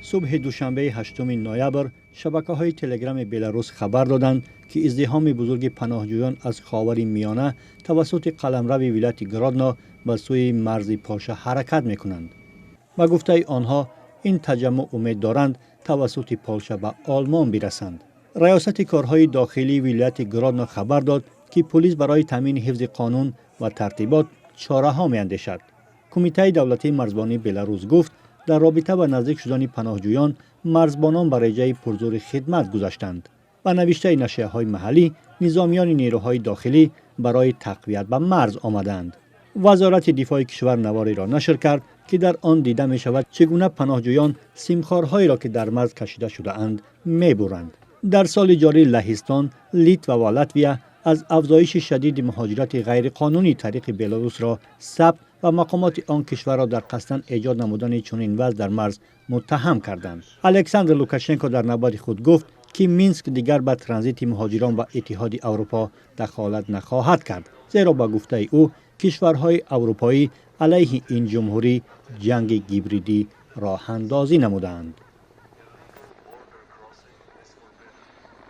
صبح دوشنبه 8 نوامبر شبکه‌های تلگرام بلاروس خبر دادند که ازدحام بزرگ پناهجویان از خاور میانه توسط قلمرو ولایت گرادنا به سوی مرز پولش حرکت می‌کنند. با گفته آنها این تجمع امید دارند توسط پولش به آلمان برسند. ریاست کارهای داخلی ولایت گرادنا خبر داد که پلیس برای تامین حفظ قانون و ترتیبات چاره‌ها می‌اندیشد. کمیته دولتی مرزبانی بلاروس گفت در رابطه با نزدیک شدن پناهجویان مرزبانان بر رجای پرزور خدمت گذاشتند. با نوشته نشریه‌های محلی نظامیان نیروهای داخلی برای تقویت به مرز آمدند. وزارت دفاع کشور نواری را نشر کرد که در آن دیده می شود چگونه پناهجویان سیمخوارهایی را که در مرز کشیده شده اند می برند. در سال جاری لهستان، لیتوا و لاتویا از افزایش شدید مهاجرت غیرقانونی طریق بلاروس را ثبت و مقامات آن کشور را در قصد ایجاد نمودن چنین وضع در مرز متهم کردند. الکساندر لوکاشنکو در نبرد خود گفت که مینسک دیگر به ترانزیت مهاجران و اتحاد اروپا دخالت نخواهد کرد، زیرا با گفته او کشورهای اروپایی علیه این جمهوری جنگ گیبریدی راه اندازی نمودند.